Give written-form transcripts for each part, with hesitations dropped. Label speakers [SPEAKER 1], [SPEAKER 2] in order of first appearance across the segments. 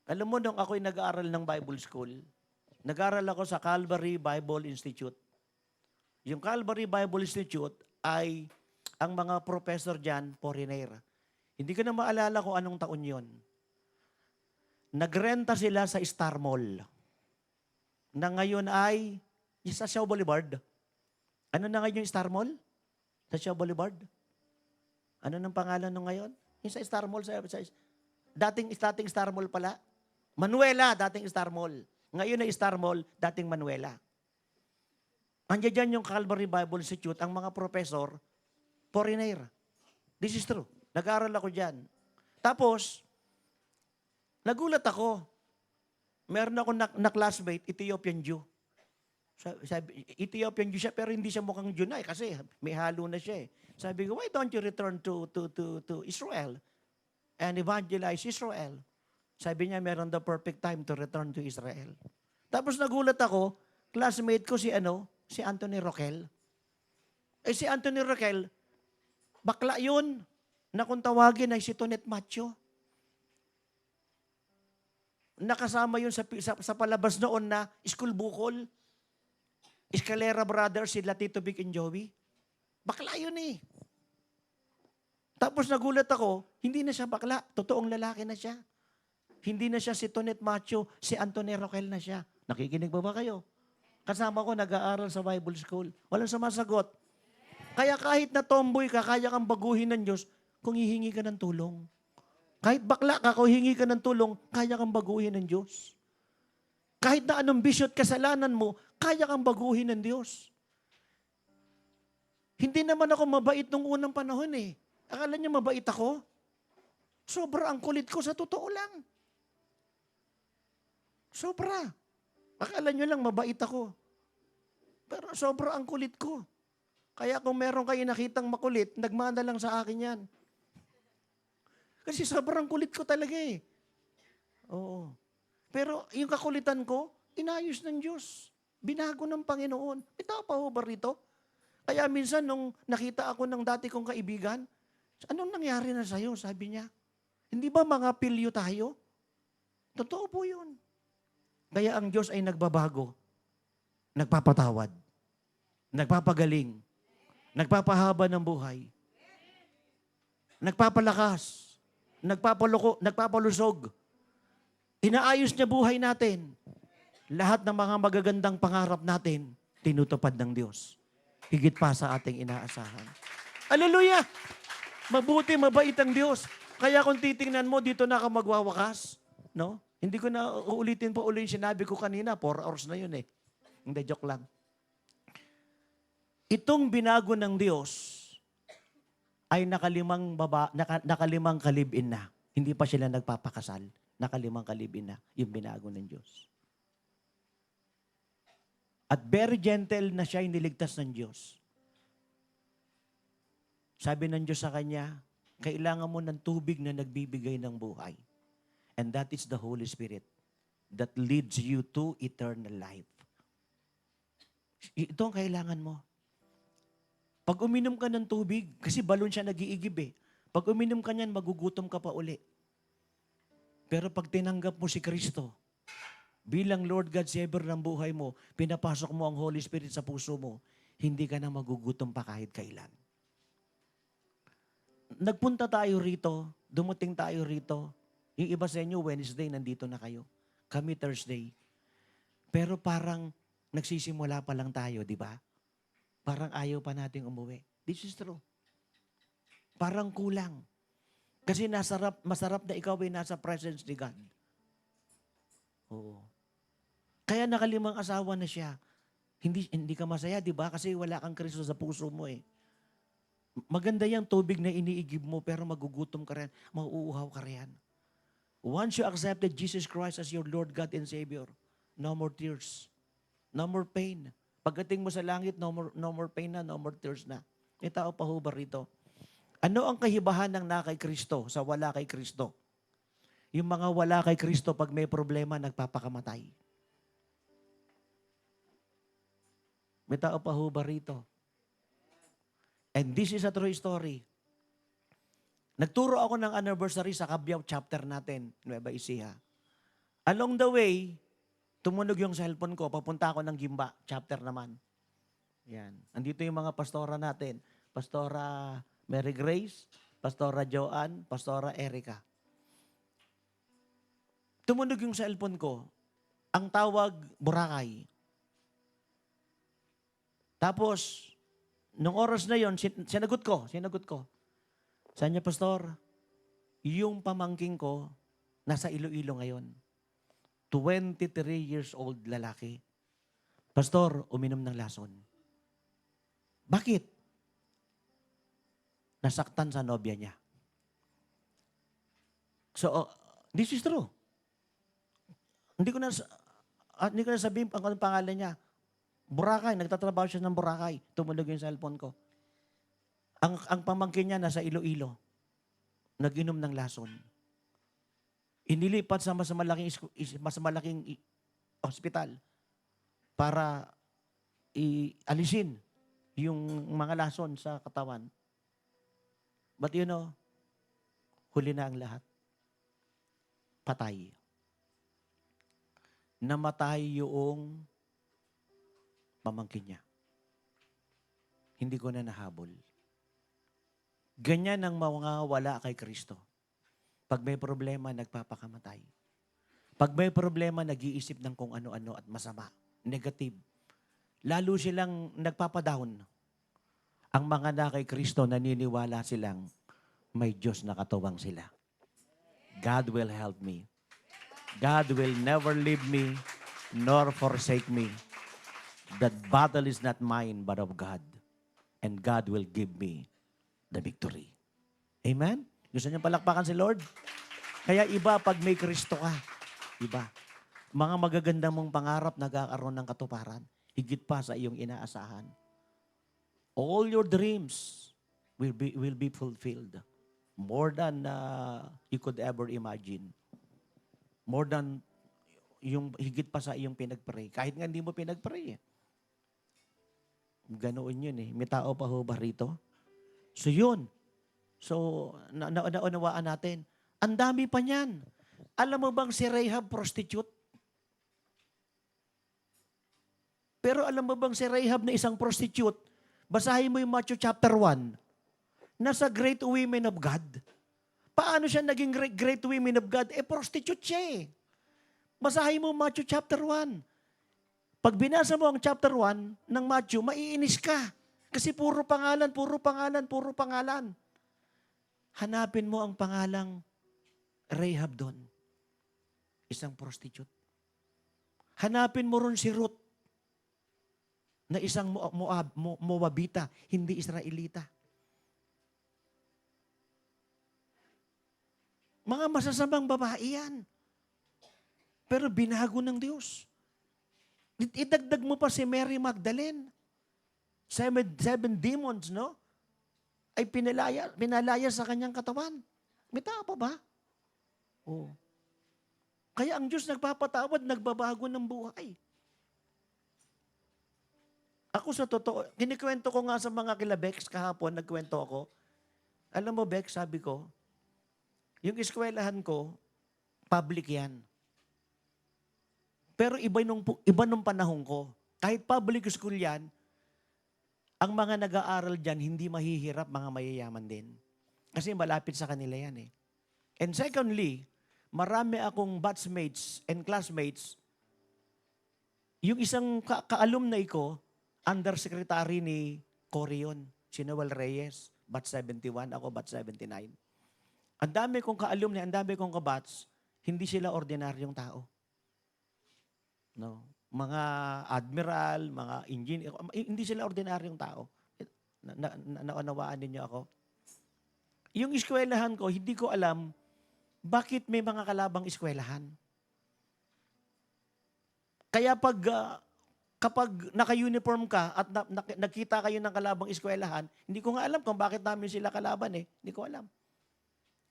[SPEAKER 1] Alam mo, nung ako'y nag-aaral ng Bible School, nag-aaral ako sa Calvary Bible Institute. Yung Calvary Bible Institute ay ang mga professor dyan, foreigner. Hindi ko na maalala kung anong taon yon. Nagrenta sila sa Star Mall na ngayon ay sa Shaw Boulevard. Ano na ngayon yung Star Mall? Sa Shaw Boulevard? Ano nang pangalan nung ngayon? Yung sa Star Mall, dating Star Mall pala. Manuela, dating Star Mall. Ngayon na Star Mall, dating Manuela. Andiyan dyan yung Calvary Bible Institute, ang mga professor, foreigner. This is true. Nag-aaral ako dyan. Tapos, nagulat ako. Meron ako na classmate, Ethiopian Jew. Ethiopian Jew siya, pero hindi siya mukhang Jew na kasi may halo na siya eh. Sabi ko, why don't you return to Israel and evangelize Israel? Sabi niya, meron the perfect time to return to Israel. Tapos nagulat ako, classmate ko si Anthony Roquel. Si Anthony Roquel, bakla yun, na kung tawagin ay si Tonet Macho. Nakasama yun sa palabas noon na School Bukol, Escalera Brothers, sila Tito Vic and Joey. Bakla yun eh. Tapos nagulat ako, hindi na siya bakla, totoong lalaki na siya. Hindi na siya si Tonet Macho, si Anthony Roquel na siya. Nakikinig ba kayo? Kasama ko nag-aaral sa Bible School. Walang sumasagot. Kaya kahit na tomboy ka, kaya kang baguhin ng Diyos kung hihingi ka ng tulong. Kahit bakla ka, kung hihingi ka ng tulong, kaya kang baguhin ng Diyos. Kahit na anong bisyo at kasalanan mo, kaya kang baguhin ng Diyos. Hindi naman ako mabait nung unang panahon eh. Akala niyo mabait ako? Sobra ang kulit ko, sa totoo lang. Sobra. Akala nyo lang mabait ako. Pero sobra ang kulit ko. Kaya kung meron kayo nakitang makulit, nagmana lang sa akin yan. Kasi sobrang kulit ko talaga eh. Oo. Pero yung kakulitan ko, inayos ng Diyos. Binago ng Panginoon. Ito pa ho ba rito? Kaya minsan nung nakita ako ng dati kong kaibigan, anong nangyari na sa'yo? Sabi niya. Hindi ba mga pilyo tayo? Totoo po yun. Kaya ang Diyos ay nagbabago, nagpapatawad, nagpapagaling, nagpapahaba ng buhay, nagpapalakas, nagpapalusog. Inaayos niya buhay natin. Lahat ng mga magagandang pangarap natin, tinutupad ng Diyos. Higit pa sa ating inaasahan. Hallelujah! Mabuti, mabait ang Diyos. Kaya kung titingnan mo, dito na ka magwawakas. No? Hindi ko na uulitin pa uli yung sinabi ko kanina. 4 hours na yun eh. Hindi, joke lang. Itong binago ng Diyos ay nakalimang kalibin na. Hindi pa sila nagpapakasal. Nakalimang kalibin na yung binago ng Diyos. At very gentle na siya iniligtas ng Diyos. Sabi ng Diyos sa kanya, kailangan mo ng tubig na nagbibigay ng buhay. And that is the Holy Spirit that leads you to eternal life. Ito ang kailangan mo. Pag uminom ka ng tubig, kasi balon siya nag-iigib eh. Pag uminom ka niyan, magugutom ka pa uli. Pero pag tinanggap mo si Kristo, bilang Lord God Savior ng buhay mo, pinapasok mo ang Holy Spirit sa puso mo, hindi ka na magugutom pa kahit kailan. Nagpunta tayo rito, dumating tayo rito. Yung iba sa inyo, Wednesday, nandito na kayo. Kami Thursday. Pero parang nagsisimula pa lang tayo, di ba? Parang ayaw pa nating umuwi. This is true. Parang kulang. Kasi masarap na ikaw ay nasa presence ni God. Oo. Kaya nakalimang asawa na siya. Hindi ka masaya, di ba? Kasi wala kang Kristo sa puso mo eh. Maganda yung tubig na iniigib mo, pero magugutom ka rin, mauuhaw ka rin. Once you accepted Jesus Christ as your Lord God and Savior, no more tears, no more pain. Pagdating mo sa langit, no more pain na, no more tears na. May tao pa ho ba rito? Ano ang kahibahan ng na kay Kristo sa wala kay Kristo? Yung mga wala kay Kristo, pag may problema, nagpapakamatay. May tao pa ho ba rito? And this is a true story. Nagturo ako ng anniversary sa Kabyaw chapter natin, Nueva Ecija. Along the way, tumunog yung cellphone ko, papunta ako ng Gimba, chapter naman. Yan. Andito yung mga pastora natin. Pastora Mary Grace, Pastora Joanne, Pastora Erica. Tumunog yung cellphone ko. Ang tawag, Boracay. Tapos, nung oras na yon, sinagot ko. Sabi niya, Pastor, yung pamangking ko, nasa Iloilo ngayon. 23 years old lalaki. Pastor, uminom ng lason. Bakit? Nasaktan sa nobya niya. So, this is true. Hindi ko na sabihin ang anong pangalan niya. Boracay, nagtatrabaho siya ng Boracay. Tumunog yung cellphone ko. Ang pamangkin niya nasa Iloilo. Nag-inom ng lason. Inilipat sa mas malaking hospital para alisin yung mga lason sa katawan. But you know, huli na ang lahat. Patay. Namatay yung pamangkin niya. Hindi ko na nahabol. Ganyan ang mawawala kay Kristo. Pag may problema, nagpapakamatay. Pag may problema, nag-iisip ng kung ano-ano at masama, negative. Lalo silang nagpapadown. Ang mga na kay Kristo, naniniwala silang may Diyos na katuwang sila. God will help me. God will never leave me nor forsake me. That battle is not mine but of God. And God will give me the victory. Amen? Gusto niyo palakpakan si Lord? Kaya iba pag may Kristo ka. Iba. Mga magaganda mong pangarap nagkakaroon ng katuparan. Higit pa sa iyong inaasahan. All your dreams will be fulfilled. More than you could ever imagine. More than yung higit pa sa iyong pinag-pray. Kahit nga hindi mo pinag-pray. Ganoon yun eh. May tao pa ho ba rito? So yun. So, naunawaan natin. Ang dami pa niyan. Alam mo bang si Rahab prostitute? Pero alam mo bang si Rahab na isang prostitute? Basahin mo yung Matthew chapter 1. Nasa great women of God. Paano siya naging great women of God? Prostitute siya eh. Basahin mo Matthew chapter 1. Pag binasa mo ang chapter 1 ng Matthew, maiinis ka. Kasi puro pangalan, puro pangalan, puro pangalan. Hanapin mo ang pangalang Rahab doon. Isang prostitute. Hanapin mo ron si Ruth na isang Moabita, hindi Israelita. Mga masasamang babae yan. Pero binago ng Diyos. Idagdag mo pa si Mary Magdalene. Seven demons, no? Ay pinalaya sa kanyang katawan. May tao pa ba? Oo. Kaya ang Diyos nagpapatawad, nagbabago ng buhay. Ako sa totoo, kinikwento ko nga sa mga kila Bex kahapon, nagkwento ako. Alam mo, Bex, sabi ko, yung eskwelahan ko, public yan. Pero iba nung panahon ko. Kahit public school yan, ang mga nag-aaral dyan, hindi mahihirap, mga mayayaman din. Kasi malapit sa kanila yan eh. And secondly, marami akong batchmates and classmates. Yung isang ka-alumni ko, undersecretary ni Corion, si Noel Reyes, batch 71, ako batch 79. Ang dami kong ka-alumni, ang dami kong ka-batch, hindi sila ordinaryong tao. No? Mga admiral, mga engineer, hindi sila ordinaryong tao. Naunawaan ninyo ako. Yung eskwelahan ko, hindi ko alam bakit may mga kalabang eskwelahan. Kaya kapag naka-uniform ka at nakita kayo ng kalabang eskwelahan, hindi ko nga alam kung bakit namin sila kalaban eh. Hindi ko alam.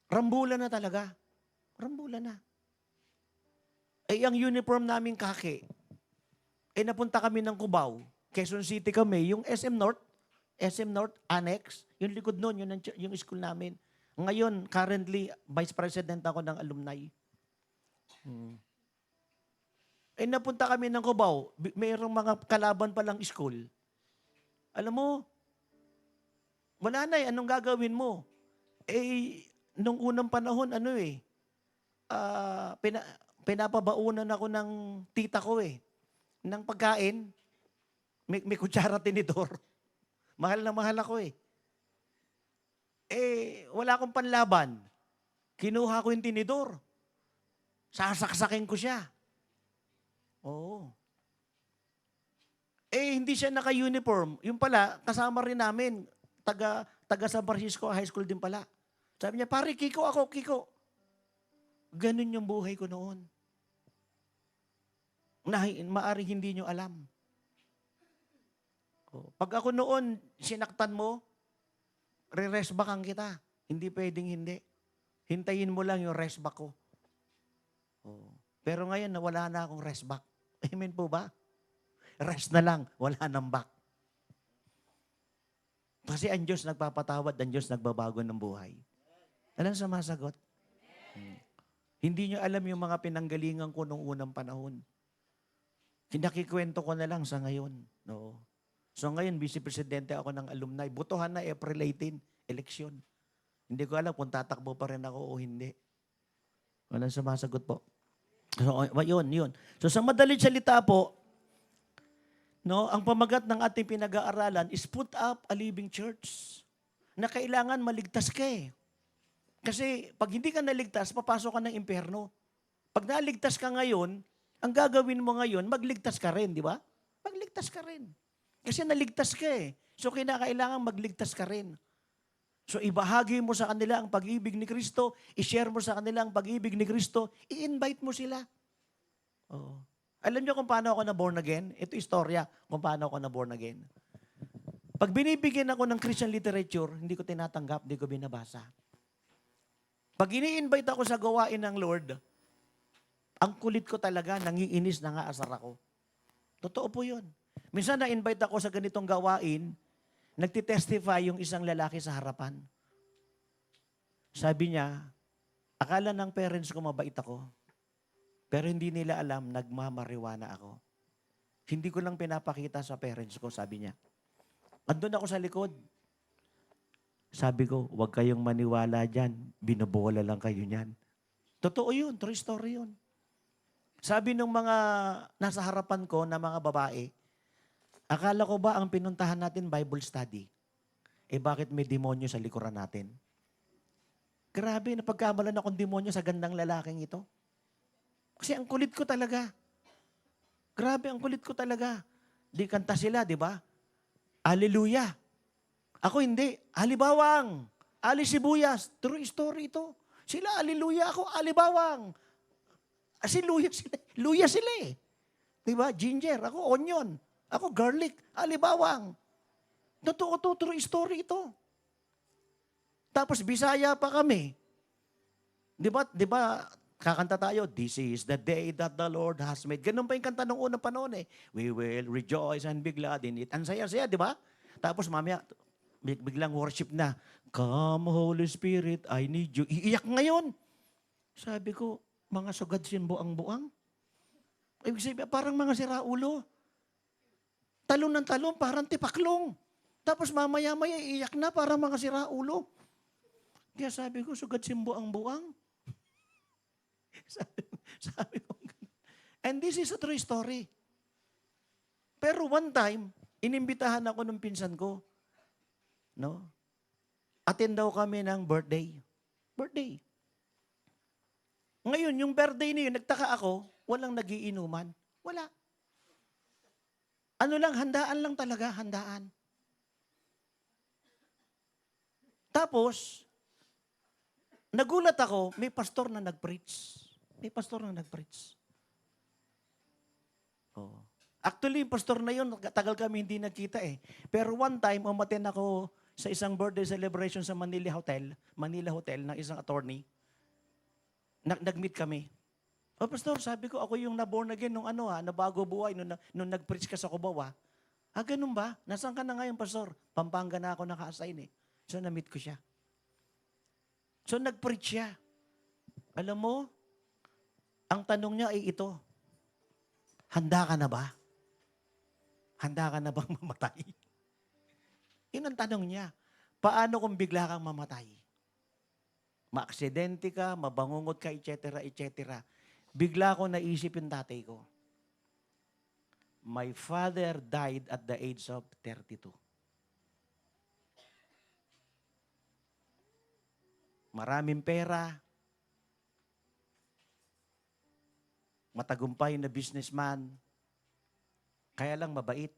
[SPEAKER 1] Rambulan na talaga. Rambulan na. Eh, ang uniform namin kaki, napunta kami ng Cubao, Quezon City kami, yung SM North Annex, yung likod nun, yung school namin. Ngayon, currently, Vice President ako ng alumni. Napunta kami ng Cubao, mayroong mga kalaban palang school. Alam mo, wala na anong gagawin mo? Nung unang panahon, pinapabaunan ako ng tita ko ng pagkain. May kutsara tinidor. Mahal na mahal ako wala akong panlaban. Kinuha ko yung tinidor. Sasaksakin ko siya. Oo. Hindi siya naka-uniform. Yung pala, kasama rin namin, taga San Francisco High School din pala. Sabi niya, pare, Kiko ako, Kiko. Ganun yung buhay ko noon. Maaring hindi nyo alam. Pag ako noon, sinaktan mo, re-rest backan kita. Hindi pwedeng hindi. Hintayin mo lang yung rest back ko. Pero ngayon, nawala na akong rest back. Amen po ba? Rest na lang, wala nang back. Kasi ang Diyos nagpapatawad, ang Diyos nagbabago ng buhay. Alam sa masagot? Hindi nyo alam yung mga pinanggalingan ko noong unang panahon. Kinakikwento ko na lang sa ngayon. No. So ngayon, Vice Presidente ako ng alumni. Butuhan na April 18, eleksyon. Hindi ko alam kung tatakbo pa rin ako o hindi. Walang sumasagot po. So, yun. So sa madaling salita po, no, ang pamagat ng ating pinag-aaralan is put up a living church na kailangan maligtas ka Kasi pag hindi ka naligtas, papasok ka ng impyerno. Pag naligtas ka ngayon, ang gagawin mo ngayon, magligtas ka rin, di ba? Magligtas ka rin. Kasi naligtas ka So kinakailangan magligtas ka rin. So ibahagi mo sa kanila ang pag-ibig ni Kristo, i-share mo sa kanila ang pag-ibig ni Kristo, i-invite mo sila. Oo. Alam niyo kung paano ako na born again? Ito istorya kung paano ako na born again. Pag binibigyan ako ng Christian literature, hindi ko tinatanggap, hindi ko binabasa. Pag ini-invite ako sa gawain ng Lord, ang kulit ko talaga, nangiinis na nga asar ako. Totoo po yun. Minsan na-invite ako sa ganitong gawain, nagtitestify yung isang lalaki sa harapan. Sabi niya, akala ng parents ko mabait ako, pero hindi nila alam, nagmamariwana ako. Hindi ko lang pinapakita sa parents ko, sabi niya. Andun ako sa likod. Sabi ko, huwag kayong maniwala dyan. Binobola lang kayo niyan. Totoo yun, true story yun. Sabi ng mga nasa harapan ko na mga babae, akala ko ba ang pinuntahan natin Bible study? Bakit may demonyo sa likuran natin? Grabe, napagkamalan akong demonyo sa gandang lalaking ito. Kasi ang kulit ko talaga. Grabe, ang kulit ko talaga. Di kanta sila, di ba? Hallelujah. Ako hindi. Alibawang. Ali Sibuyas. True story ito. Sila, hallelujah. Ako, alibawang. Kasi luya sila Di ba? Ginger. Ako, onion. Ako, garlic. Alibawang. Totoo to, true story ito. Tapos, Bisaya pa kami. Di ba, kakanta tayo, this is the day that the Lord has made. Ganun pa yung kanta nung unang panahon We will rejoice and be glad in it. Ang saya-saya, di ba? Tapos mamaya, biglang worship na. Come, Holy Spirit, I need you. Iiyak ngayon. Sabi ko, mga sugad buang-buang. Ibig sabihin, parang mga siraulo. Talon ng talon, parang tipaklong. Tapos mamaya-maya, iiyak na, parang mga siraulo. Kaya sabi ko, sugad buang-buang. sabi ko, and this is a true story. Pero one time, inimbitahan ako ng pinsan ko. No? Attend daw kami ng birthday. Birthday. Ngayon, yung birthday na yun, nagtaka ako, walang nagiinuman. Wala. Ano lang, handaan lang talaga, handaan. Tapos, nagulat ako, may pastor na nag-preach. May pastor na nag-preach. Oh. Actually, yung pastor na yun, tagal kami hindi nakita Pero one time, umaten ako sa isang birthday celebration sa Manila Hotel ng isang attorney. Nag-meet kami. Pastor, sabi ko, ako yung na-born again nung nabago buhay, nung nag-preach ka sa Cubao ganun ba? Nasaan ka na ngayon, pastor? Pampanga na ako naka-assign So, na-meet ko siya. So, nag-preach siya. Alam mo, ang tanong niya ay ito. Handa ka na ba? Handa ka na bang mamatay? Yun ang tanong niya. Paano kung bigla kang mamatay? Maaksidente ka, mabangungot ka, etc., etc. Bigla ko naisip yung tatay ko. My father died at the age of 32. Maraming pera, matagumpay na businessman, kaya lang mabait.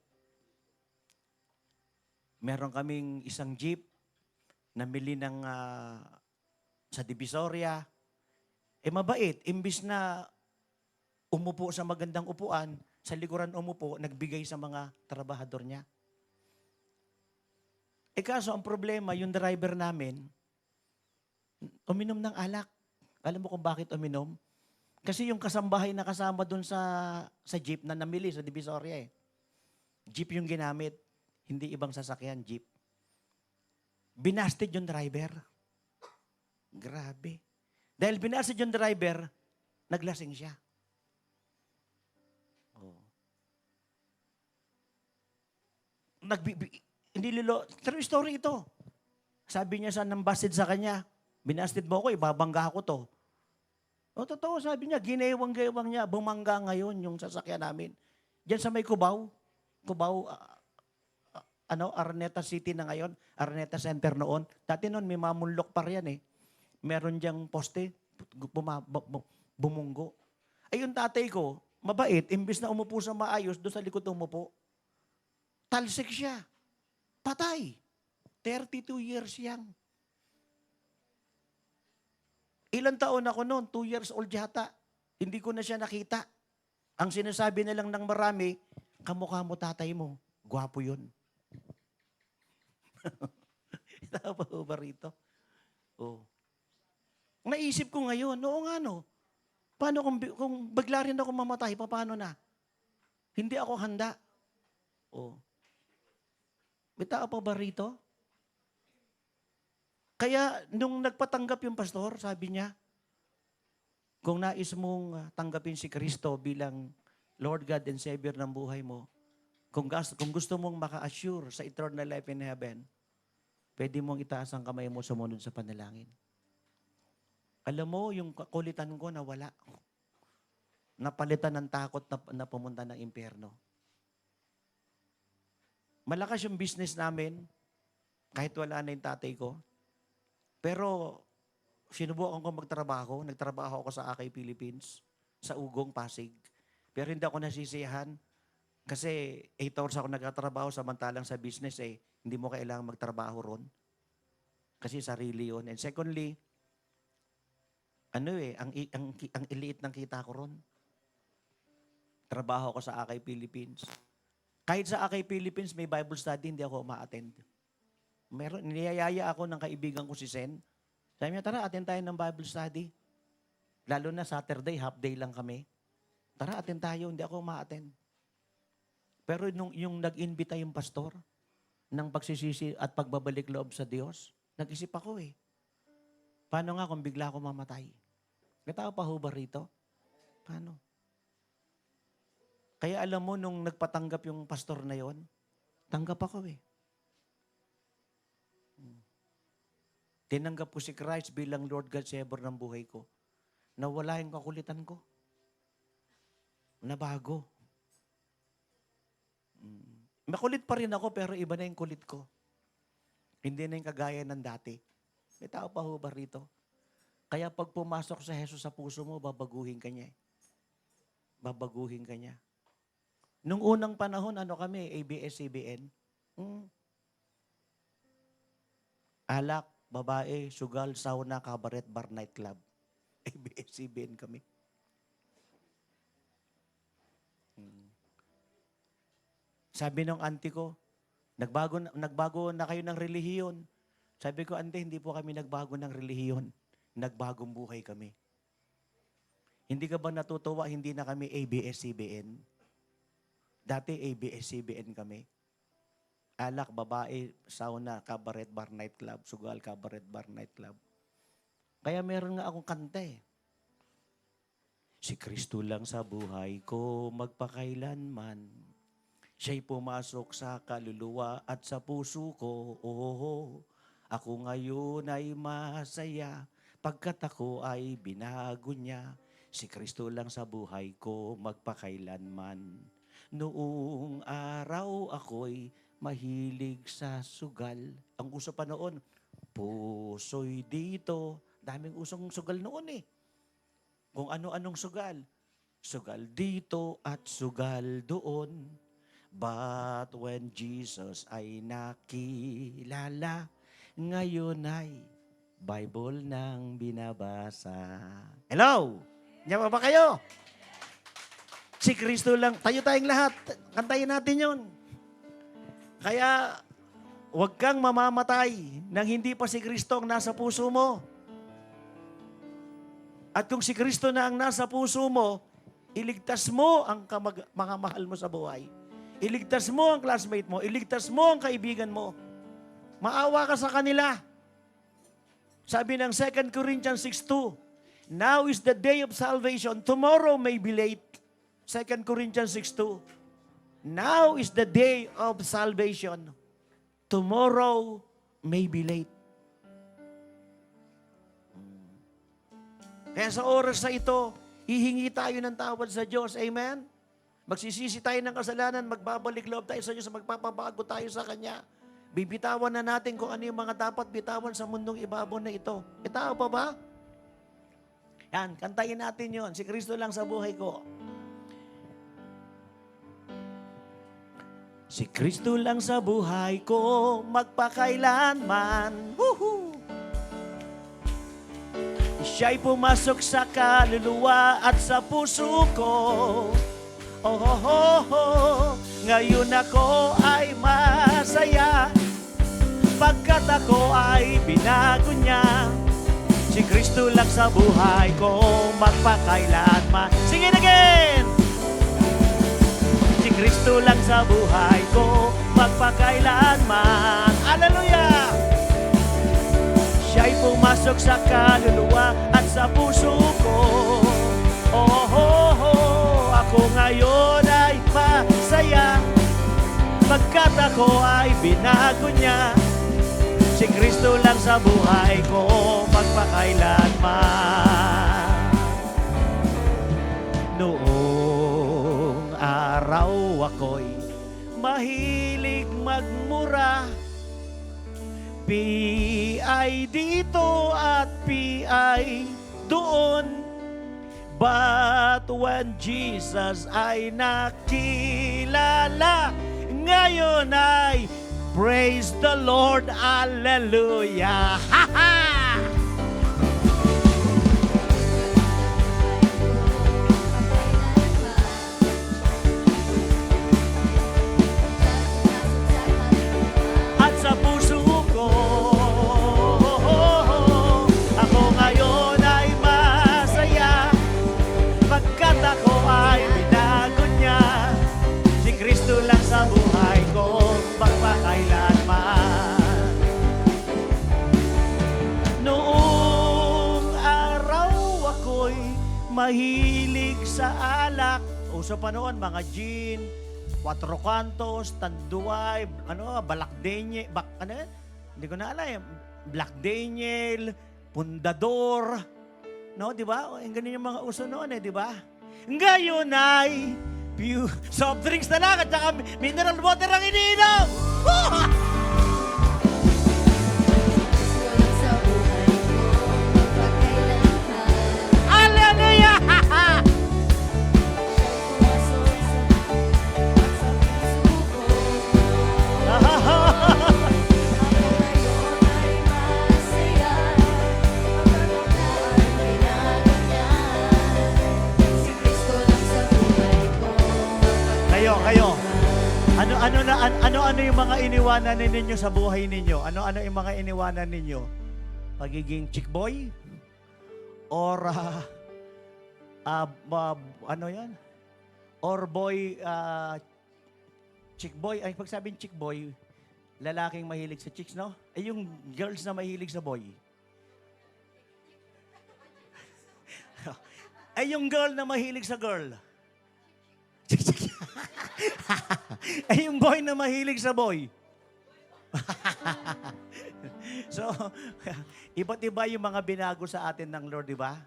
[SPEAKER 1] Meron kaming isang jeep, namili ng sa Divisoria. Mabait, imbis na umupo sa magandang upuan, sa likuran umupo, nagbigay sa mga trabahador niya. Kaso ang problema, yung driver namin, uminom ng alak. Alam mo kung bakit uminom? Kasi yung kasambahay na kasama doon sa jeep na namili sa Divisoria Jeep yung ginamit, hindi ibang sasakyan, jeep. Binasted yung driver. Grabe. Dahil binasted yung driver, naglasing siya. Oh. True story ito. Sabi niya sa nambasted sa kanya, binasted mo ako, ibabangga ko to. Totoo, sabi niya, ginewang-gewang niya, bumangga ngayon yung sasakyan namin. Diyan sa may Cubao, Araneta City na ngayon, Araneta Center noon. Dati noon, may mamunlok pa riyan Meron diyang poste, bumunggo. Yung tatay ko, mabait, imbis na umupo sa maayos, doon sa likod umupo, talsik siya. Patay. 32 years young. Ilang taon ako noon? 2 years old yata. Hindi ko na siya nakita. Ang sinasabi na lang ng marami, kamukha mo tatay mo. Gwapo yun. Tama ba rito? Oh. Naisip ko ngayon, oo nga no. Paano kung bigla rin ako mamatay, paano na? Hindi ako handa. Oh. May tao pa ba rito? Kaya nung nagpatanggap yung pastor, sabi niya, kung nais mong tanggapin si Kristo bilang Lord God and Savior ng buhay mo, kung gusto mong maka-assure sa eternal life in heaven, pwede mong itaas ang kamay mo sumunod sa panalangin. Alam mo, yung kulitan ko nawala. Napalitan ng takot na pumunta ng impyerno. Malakas yung business namin, kahit wala na yung tatay ko. Pero, sinubukan ko magtrabaho. Nagtrabaho ako sa Akay Philippines, sa Ugong, Pasig. Pero hindi ako nasisiyahan kasi 8 hours ako nagtatrabaho samantalang sa business hindi mo kailangan magtrabaho ron. Kasi sarili yun. And secondly, ang iliit ng kita ko ron. Trabaho ko sa Akay Philippines. Kahit sa Akay Philippines may Bible study, hindi ako ma-attend. Niyayaya ako ng kaibigan ko si Sen. Sabi niya, tara, attend tayo ng Bible study. Lalo na Saturday, half day lang kami. Tara, attend tayo, hindi ako ma-attend. Pero yung nag-invita yung pastor ng pagsisisi at pagbabalik loob sa Diyos, nag-isip ako Paano nga kung bigla ako mamatay? May tao pa ho ba rito? Paano? Kaya alam mo, nung nagpatanggap yung pastor na yon, tanggap ako Tinanggap ko si Christ bilang Lord God Savior ng buhay ko. Nawala yung kakulitan ko. Nabago. Makulit pa rin ako pero iba na yung kulit ko. Hindi na yung kagaya ng dati. May tao pa ho ba rito? Kaya pag pumasok sa Jesus sa puso mo, babaguhin ka niya Babaguhin ka niya. Nung unang panahon, kami, ABS-CBN. Alak, babae, sugal, sauna, cabaret, bar, nightclub. ABS-CBN kami. Sabi ng auntie ko, nagbago na kayo ng relihiyon. Sabi ko, auntie, hindi po kami nagbago ng relihiyon. Nagbagong buhay kami. Hindi ka ba natutuwa, hindi na kami ABS-CBN? Dati ABS-CBN kami. Alak, babae, sauna, cabaret, bar, nightclub, sugal, cabaret, bar, nightclub. Kaya meron nga akong kanta Si Kristo lang sa buhay ko magpakailanman. Siya'y pumasok sa kaluluwa at sa puso ko. Oh, ako ngayon ay masaya pagkat ako ay binago niya. Si Kristo lang sa buhay ko magpakailanman. Noong araw ako'y mahilig sa sugal. Ang uso pa noon, puso'y dito. Daming usong sugal noon eh. Kung ano-anong sugal. Sugal dito at sugal doon. But when Jesus ay nakilala, ngayon ay Bible nang binabasa. Hello! Diyan ba kayo? Si Kristo lang. Tayo tayong lahat. Kantayin natin yon. Kaya, huwag kang mamamatay nang hindi pa si Kristo ang nasa puso mo. At kung si Kristo na ang nasa puso mo, iligtas mo ang mga mahal mo sa buhay. Iligtas mo ang classmate mo. Iligtas mo ang kaibigan mo. Maawa ka sa kanila. Sabi ng 2 Corinthians 6:2, now is the day of salvation. Tomorrow may be late. 2 Corinthians 6:2, now is the day of salvation. Tomorrow may be late. Kaya sa oras na ito, hihingi tayo ng tawad sa Diyos. Amen? Magsisisi tayo ng kasalanan, magbabalik loob tayo sa Diyos, magpapabago tayo sa Kanya. Bibitawan na natin kung ano yung mga dapat bitawan sa mundong ibabaw na ito. Tao pa ba? Yan, kantayin natin yon. Si Kristo lang sa buhay ko. Si Kristo lang sa buhay ko, magpakailanman. Woohoo! Siya'y pumasok sa kaluluwa at sa puso ko. Oh, oh, oh, oh. Ngayon ako ay masaya pagkat ako ay binago niya. Si Kristo lang sa buhay ko, magpakailanman. Sing it again! Si Kristo lang sa buhay ko, magpakailanman. Hallelujah! Siya'y pumasok sa kaluluwa at sa puso ko. Oh, oh, oh, ako ngayon ay masaya pagkat ako ay binago niya. Si Kristo lang sa buhay ko, magpakailanman. Noong araw ako'y mahilig magmura, PI dito at PI doon. But when Jesus ay nakilala, ngayon ay praise the Lord, hallelujah. Ha ha! At sa puso ko, ako ngayon ay masaya pagkat ako ay binago niya. Si Kristo lang sa buhay ko, magpakailanman. Noong araw ako'y mahilig sa alak. Uso pa noon, mga gin, Cuatro Cantos, Tanduay, Balak Daniel, hindi ko na alam, Black Daniel, Pundador, no, di ba? O, ganun yung mga uso noon di ba? Ngayon ay soft drinks na lang at saka mineral water ang iniinom. Hallelujah! Kayo. Ano yung mga iniwanan ninyo sa buhay ninyo? Ano yung mga iniwanan ninyo? Pagiging chick boy? Or ano yan? Or boy, chick boy, ay pag sabing chick boy, lalaking mahilig sa chicks, no? Yung girls na mahilig sa boy. Ay yung girl na mahilig sa girl. Ay yung boy na mahilig sa boy. So, iba't iba yung mga binago sa atin ng Lord, di ba?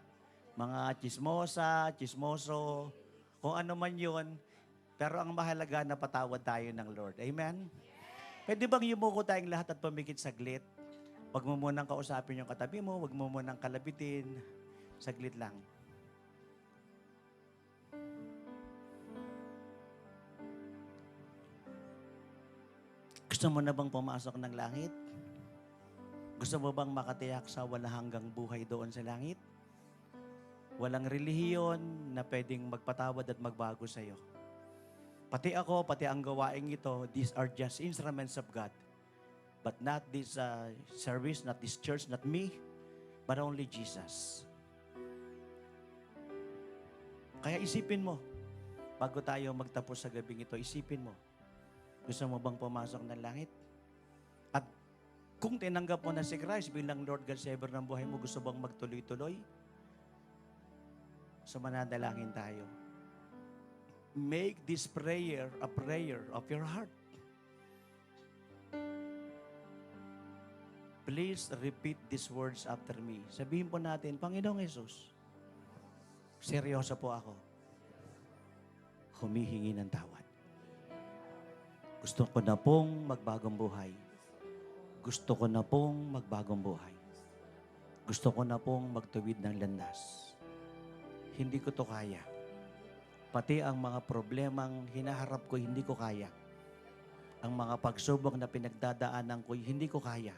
[SPEAKER 1] Mga chismosa, chismoso, kung ano man yun. Pero ang mahalaga, napatawad tayo ng Lord. Amen? Pwede bang yumuko tayong lahat at pumikit saglit? Huwag mo munang kausapin yung katabi mo, huwag mo munang kalabitin. Saglit lang. Gusto mo na bang pumasok ng langit? Gusto mo bang makatiyak sa walang hanggang buhay doon sa langit? Walang relihiyon na pwedeng magpatawad at magbago sa iyo. Pati ako, pati ang gawaing ito, these are just instruments of God. But not this service, not this church, not me, but only Jesus. Kaya isipin mo, bago tayo magtapos sa gabing ito, isipin mo, gusto mo bang pumasok ng langit? At kung tinanggap mo na si Christ bilang Lord God Savior ng buhay mo, gusto bang magtuloy-tuloy? So mananalangin tayo. Make this prayer a prayer of your heart. Please repeat these words after me. Sabihin po natin, Panginoong Yesus, seryoso po ako. Humihingi ng tawad. Gusto ko na pong magbagong buhay. Gusto ko na pong magbagong buhay. Gusto ko na pong magtuwid ng landas. Hindi ko to kaya. Pati ang mga problemang hinaharap ko, hindi ko kaya. Ang mga pagsubok na pinagdadaanan ko, hindi ko kaya.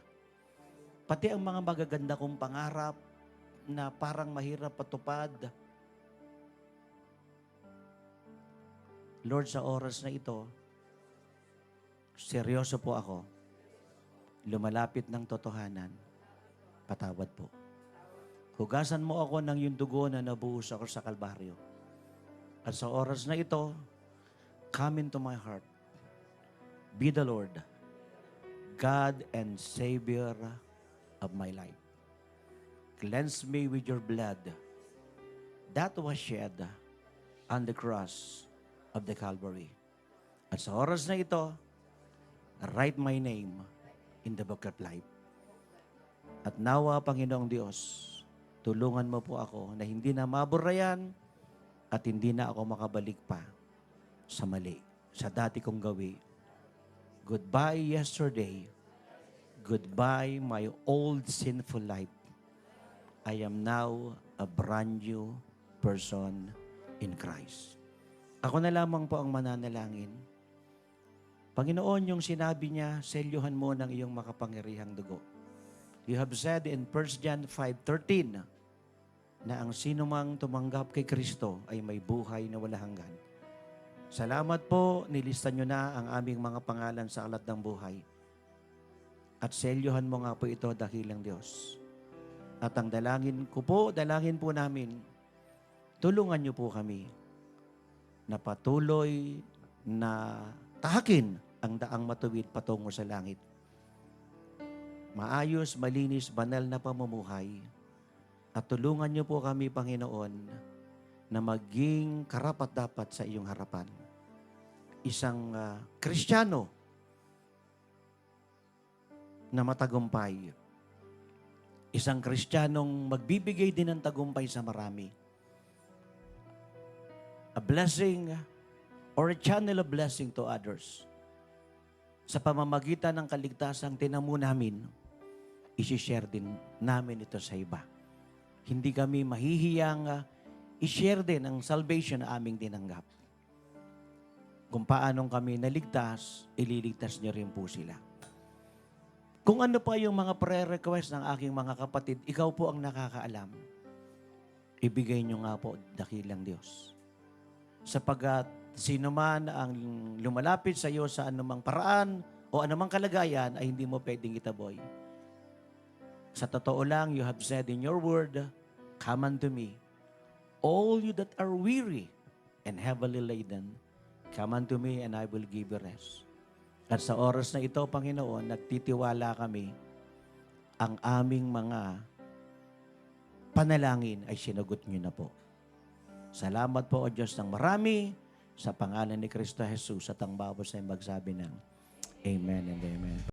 [SPEAKER 1] Pati ang mga magaganda kong pangarap na parang mahirap patupad. Lord, sa oras na ito, seryoso po ako. Lumalapit ng totohanan. Patawad po. Hugasan mo ako ng yung dugo na nabuhos ako sa Kalbaryo. At sa oras na ito, come into my heart. Be the Lord, God and Savior of my life. Cleanse me with your blood that was shed on the cross of the Calvary. At sa oras na ito, write my name in the book of life. At nawa, Panginoong Diyos, tulungan mo po ako na hindi na maburayan at hindi na ako makabalik pa sa mali, sa dati kong gawi. Goodbye yesterday. Goodbye my old sinful life. I am now a brand new person in Christ. Ako na lamang po ang mananalangin. Panginoon, yung sinabi niya, selyuhan mo ng iyong makapangyarihang dugo. You have said in 1 John 5:13 na ang sinumang tumanggap kay Kristo ay may buhay na wala hanggan. Salamat po, nilistan nyo na ang aming mga pangalan sa aklat ng buhay. At selyuhan mo nga po ito dakilang Diyos. At ang dalangin ko po, dalangin po namin, tulungan nyo po kami na patuloy na tahakin ang daang matuwid patungo sa langit. Maayos, malinis, banal na pamumuhay. At tulungan niyo po kami, Panginoon, na maging karapat-dapat sa iyong harapan. Isang Kristiyano na matagumpay. Isang Kristiyanong magbibigay din ng tagumpay sa marami. A blessing or a channel of blessing to others. Sa pamamagitan ng kaligtasang tinamo namin, isi-share din namin ito sa iba. Hindi kami mahihiyang i-share din ang salvation na aming tinanggap. Kung paanong kami naligtas, ililigtas niyo rin po sila. Kung ano pa yung mga prayer request ng aking mga kapatid, ikaw po ang nakakaalam. Ibigay niyo nga po, dakilang Diyos. Sapagat sino man ang lumalapit sa iyo sa anumang paraan o anumang kalagayan ay hindi mo pwedeng itaboy. Sa totoo lang, you have said in your word, come unto me, all you that are weary and heavily laden, come unto me and I will give you rest. At sa oras na ito, Panginoon, nagtitiwala kami, ang aming mga panalangin ay sinagot niyo na po. Salamat po, O Diyos, ng marami sa pangalan ni Kristo Jesus at ang bawat sa magsabi ng Amen and Amen.